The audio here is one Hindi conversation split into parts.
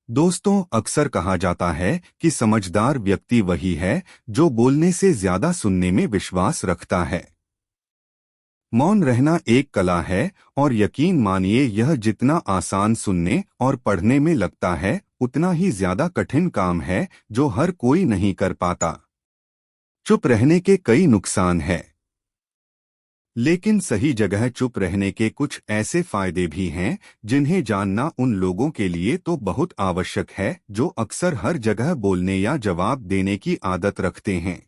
दोस्तों, अक्सर कहा जाता है कि समझदार व्यक्ति वही है जो बोलने से ज्यादा सुनने में विश्वास रखता है। मौन रहना एक कला है और यकीन मानिए यह जितना आसान सुनने और पढ़ने में लगता है उतना ही ज्यादा कठिन काम है जो हर कोई नहीं कर पाता। चुप रहने के कई नुकसान हैं, लेकिन सही जगह चुप रहने के कुछ ऐसे फायदे भी हैं जिन्हें जानना उन लोगों के लिए तो बहुत आवश्यक है जो अक्सर हर जगह बोलने या जवाब देने की आदत रखते हैं।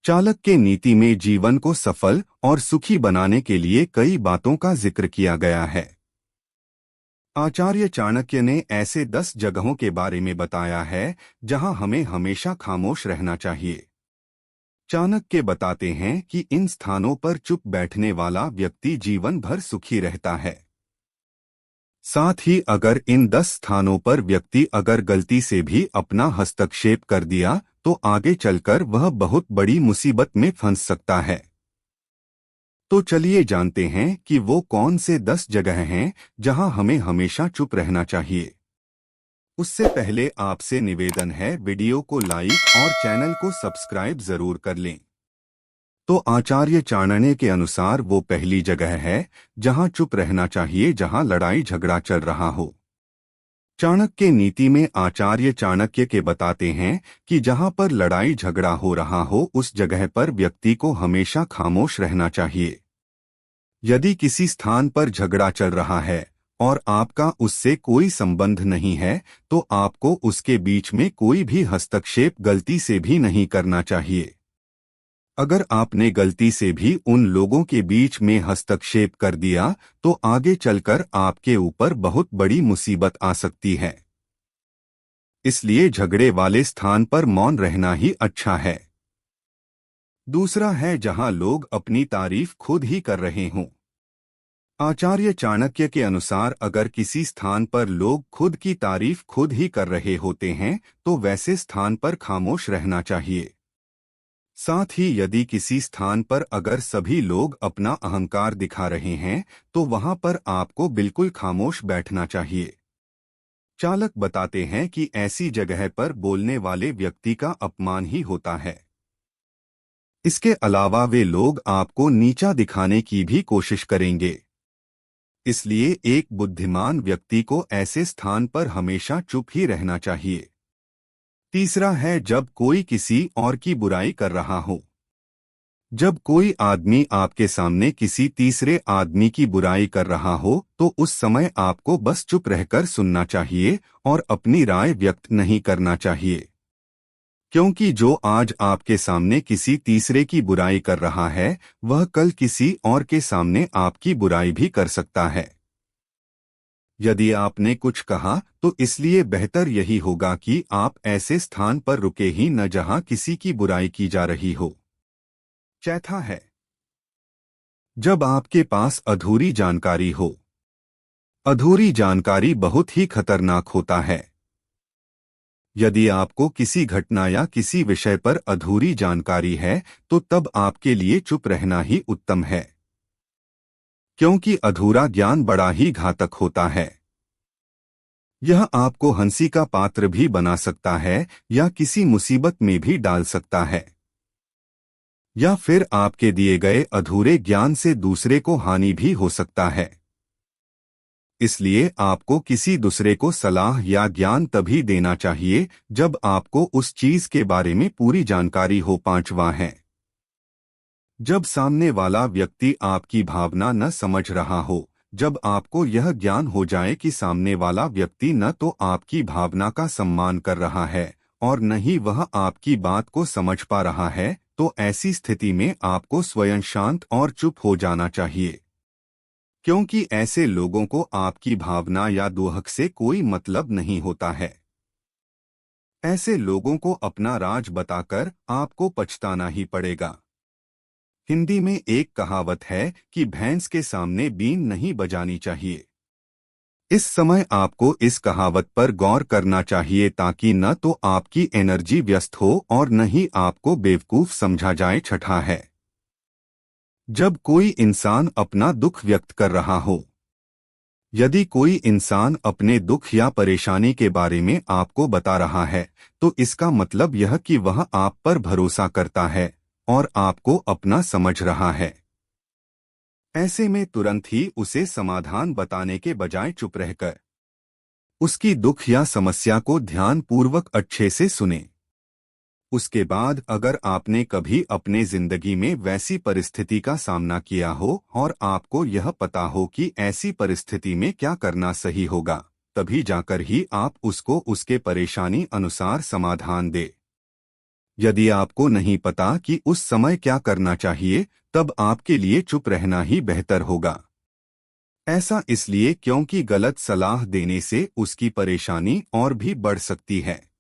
चाणक्य के नीति में जीवन को सफल और सुखी बनाने के लिए कई बातों का जिक्र किया गया है। आचार्य चाणक्य ने ऐसे 10 जगहों के बारे में बताया है जहां हमें हमेशा खामोश रहना चाहिए। चाणक्य बताते हैं कि इन स्थानों पर चुप बैठने वाला व्यक्ति जीवन भर सुखी रहता है। साथ ही अगर इन 10 स्थानों पर व्यक्ति अगर गलती से भी अपना हस्तक्षेप कर दिया तो आगे चलकर वह बहुत बड़ी मुसीबत में फंस सकता है। तो चलिए जानते हैं कि वो कौन से 10 जगह हैं जहां हमें हमेशा चुप रहना चाहिए। उससे पहले आपसे निवेदन है, वीडियो को लाइक और चैनल को सब्सक्राइब जरूर कर लें। तो आचार्य चाणक्य के अनुसार वो पहली जगह है जहां चुप रहना चाहिए जहां लड़ाई झगड़ा चल रहा हो। चाणक्य के नीति में आचार्य चाणक्य के बताते हैं कि जहां पर लड़ाई झगड़ा हो रहा हो उस जगह पर व्यक्ति को हमेशा खामोश रहना चाहिए। यदि किसी स्थान पर झगड़ा चल रहा है और आपका उससे कोई संबंध नहीं है तो आपको उसके बीच में कोई भी हस्तक्षेप गलती से भी नहीं करना चाहिए। अगर आपने गलती से भी उन लोगों के बीच में हस्तक्षेप कर दिया तो आगे चलकर आपके ऊपर बहुत बड़ी मुसीबत आ सकती है। इसलिए झगड़े वाले स्थान पर मौन रहना ही अच्छा है। दूसरा है जहां लोग अपनी तारीफ खुद ही कर रहे हों। आचार्य चाणक्य के अनुसार अगर किसी स्थान पर लोग खुद की तारीफ खुद ही कर रहे होते हैं तो वैसे स्थान पर खामोश रहना चाहिए। साथ ही यदि किसी स्थान पर अगर सभी लोग अपना अहंकार दिखा रहे हैं तो वहां पर आपको बिल्कुल खामोश बैठना चाहिए। चाणक्य बताते हैं कि ऐसी जगह पर बोलने वाले व्यक्ति का अपमान ही होता है। इसके अलावा वे लोग आपको नीचा दिखाने की भी कोशिश करेंगे। इसलिए एक बुद्धिमान व्यक्ति को ऐसे स्थान पर हमेशा चुप ही रहना चाहिए। तीसरा है जब कोई किसी और की बुराई कर रहा हो। जब कोई आदमी आपके सामने किसी तीसरे आदमी की बुराई कर रहा हो तो उस समय आपको बस चुप रहकर सुनना चाहिए और अपनी राय व्यक्त नहीं करना चाहिए। क्योंकि जो आज आपके सामने किसी तीसरे की बुराई कर रहा है वह कल किसी और के सामने आपकी बुराई भी कर सकता है। यदि आपने कुछ कहा तो इसलिए बेहतर यही होगा कि आप ऐसे स्थान पर रुके ही न जहां किसी की बुराई की जा रही हो। चौथा है जब आपके पास अधूरी जानकारी हो। अधूरी जानकारी बहुत ही खतरनाक होता है। यदि आपको किसी घटना या किसी विषय पर अधूरी जानकारी है तो तब आपके लिए चुप रहना ही उत्तम है, क्योंकि अधूरा ज्ञान बड़ा ही घातक होता है। यह आपको हंसी का पात्र भी बना सकता है या किसी मुसीबत में भी डाल सकता है, या फिर आपके दिए गए अधूरे ज्ञान से दूसरे को हानि भी हो सकता है। इसलिए आपको किसी दूसरे को सलाह या ज्ञान तभी देना चाहिए जब आपको उस चीज के बारे में पूरी जानकारी हो। पांचवा है जब सामने वाला व्यक्ति आपकी भावना न समझ रहा हो। जब आपको यह ज्ञान हो जाए कि सामने वाला व्यक्ति न तो आपकी भावना का सम्मान कर रहा है और न ही वह आपकी बात को समझ पा रहा है तो ऐसी स्थिति में आपको स्वयं शांत और चुप हो जाना चाहिए, क्योंकि ऐसे लोगों को आपकी भावना या दोहक से कोई मतलब नहीं होता है। ऐसे लोगों को अपना राज बताकर आपको पछताना ही पड़ेगा। हिंदी में एक कहावत है कि भैंस के सामने बीन नहीं बजानी चाहिए। इस समय आपको इस कहावत पर गौर करना चाहिए ताकि न तो आपकी एनर्जी व्यस्त हो और न ही आपको बेवकूफ समझा जाए। छठा है जब कोई इंसान अपना दुख व्यक्त कर रहा हो। यदि कोई इंसान अपने दुख या परेशानी के बारे में आपको बता रहा है, तो इसका मतलब यह कि वह आप पर भरोसा करता है और आपको अपना समझ रहा है। ऐसे में तुरंत ही उसे समाधान बताने के बजाय चुप रहकर उसकी दुख या समस्या को ध्यानपूर्वक अच्छे से सुने। उसके बाद अगर आपने कभी अपने जिंदगी में वैसी परिस्थिति का सामना किया हो और आपको यह पता हो कि ऐसी परिस्थिति में क्या करना सही होगा, तभी जाकर ही आप उसको उसके परेशानी अनुसार समाधान दे। यदि आपको नहीं पता कि उस समय क्या करना चाहिए, तब आपके लिए चुप रहना ही बेहतर होगा। ऐसा इसलिए क्योंकि गलत सलाह देने से उसकी परेशानी और भी बढ़ सकती है।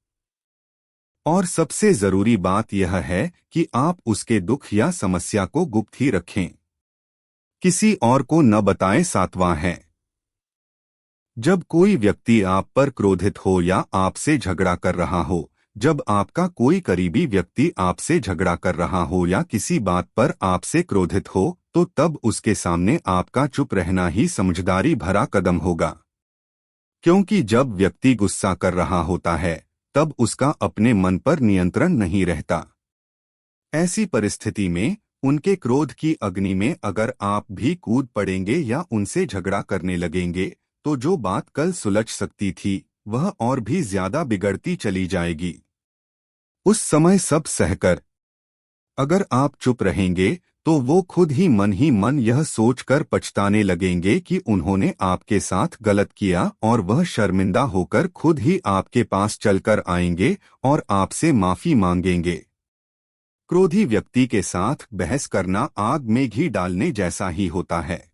और सबसे जरूरी बात यह है कि आप उसके दुख या समस्या को गुप्त ही रखें, किसी और को न बताएं। सातवां है, जब कोई व्यक्ति आप पर क्रोधित हो या आपसे झगड़ा कर रहा हो, जब आपका कोई करीबी व्यक्ति आपसे झगड़ा कर रहा हो या किसी बात पर आपसे क्रोधित हो, तो तब उसके सामने आपका चुप रहना ही समझदारी भरा कदम होगा। क्योंकि जब व्यक्ति गुस्सा कर रहा होता है, तब उसका अपने मन पर नियंत्रण नहीं रहता। ऐसी परिस्थिति में उनके क्रोध की अग्नि में अगर आप भी कूद पड़ेंगे या उनसे झगड़ा करने लगेंगे, तो जो बात कल सुलझ सकती थी, वह और भी ज्यादा बिगड़ती चली जाएगी। उस समय सब सहकर अगर आप चुप रहेंगे, तो वो खुद ही मन यह सोचकर पछताने लगेंगे कि उन्होंने आपके साथ गलत किया और वह शर्मिंदा होकर खुद ही आपके पास चलकर आएंगे और आपसे माफी मांगेंगे। क्रोधी व्यक्ति के साथ बहस करना आग में घी डालने जैसा ही होता है।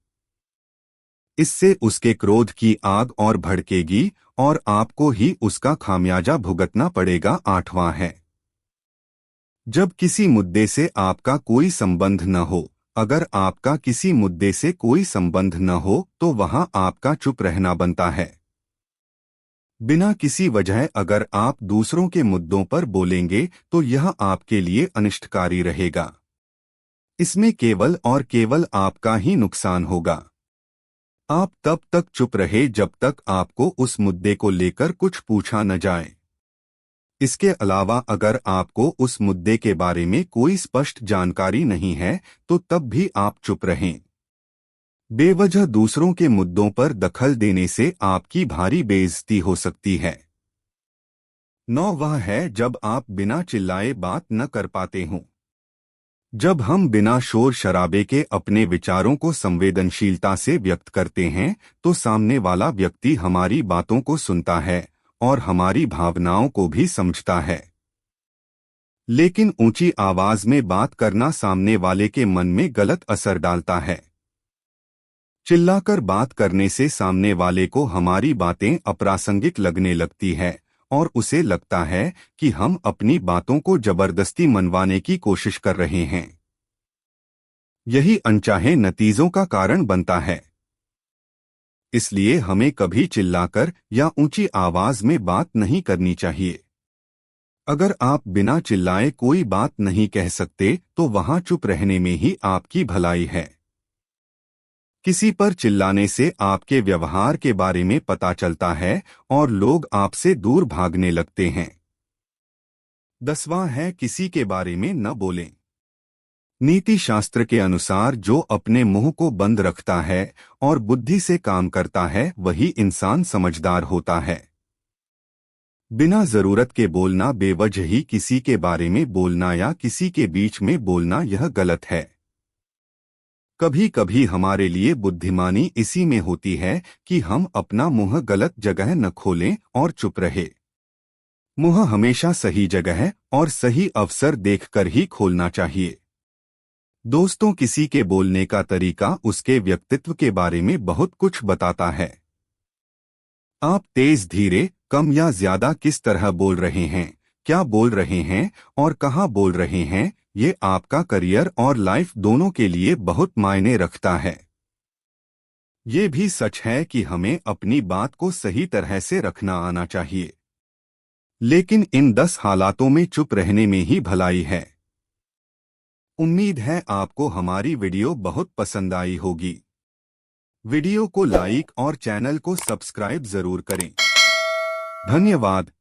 इससे उसके क्रोध की आग और भड़केगी और आपको ही उसका खामियाजा भुगतना पड़ेगा। आठवां है, जब किसी मुद्दे से आपका कोई संबंध न हो, अगर आपका किसी मुद्दे से कोई संबंध न हो, तो वहां आपका चुप रहना बनता है। बिना किसी वजह अगर आप दूसरों के मुद्दों पर बोलेंगे, तो यह आपके लिए अनिष्टकारी रहेगा। इसमें केवल और केवल आपका ही नुकसान होगा। आप तब तक चुप रहे जब तक आपको उस मुद्दे को लेकर कुछ पूछा न जाए। इसके अलावा अगर आपको उस मुद्दे के बारे में कोई स्पष्ट जानकारी नहीं है, तो तब भी आप चुप रहें। बेवजह दूसरों के मुद्दों पर दखल देने से आपकी भारी बेइज्जती हो सकती है। 9 वह है जब आप बिना चिल्लाए बात न कर पाते हों। जब हम बिना शोर शराबे के अपने विचारों को संवेदनशीलता से व्यक्त करते हैं, तो सामने वाला व्यक्ति हमारी बातों को सुनता है और हमारी भावनाओं को भी समझता है। लेकिन ऊंची आवाज में बात करना सामने वाले के मन में गलत असर डालता है। चिल्लाकर बात करने से सामने वाले को हमारी बातें अप्रासंगिक लगने लगती है और उसे लगता है कि हम अपनी बातों को जबरदस्ती मनवाने की कोशिश कर रहे हैं। यही अनचाहे नतीजों का कारण बनता है। इसलिए हमें कभी चिल्लाकर या ऊंची आवाज में बात नहीं करनी चाहिए। अगर आप बिना चिल्लाए कोई बात नहीं कह सकते, तो वहां चुप रहने में ही आपकी भलाई है। किसी पर चिल्लाने से आपके व्यवहार के बारे में पता चलता है और लोग आपसे दूर भागने लगते हैं। 10वां है, किसी के बारे में न बोलें। नीति शास्त्र के अनुसार जो अपने मुंह को बंद रखता है और बुद्धि से काम करता है, वही इंसान समझदार होता है। बिना जरूरत के बोलना, बेवजह ही किसी के बारे में बोलना या किसी के बीच में बोलना, यह गलत है। कभी कभी हमारे लिए बुद्धिमानी इसी में होती है कि हम अपना मुंह गलत जगह न खोलें और चुप रहे। मुंह हमेशा सही जगह और सही अवसर देखकर ही खोलना चाहिए। दोस्तों, किसी के बोलने का तरीका उसके व्यक्तित्व के बारे में बहुत कुछ बताता है। आप तेज, धीरे, कम या ज्यादा किस तरह बोल रहे हैं, क्या बोल रहे हैं और कहाँ बोल रहे हैं, ये आपका करियर और लाइफ दोनों के लिए बहुत मायने रखता है। ये भी सच है कि हमें अपनी बात को सही तरह से रखना आना चाहिए। लेकिन इन 10 हालातों में चुप रहने में ही भलाई है। उम्मीद है आपको हमारी वीडियो बहुत पसंद आई होगी। वीडियो को लाइक और चैनल को सब्सक्राइब जरूर करें। धन्यवाद।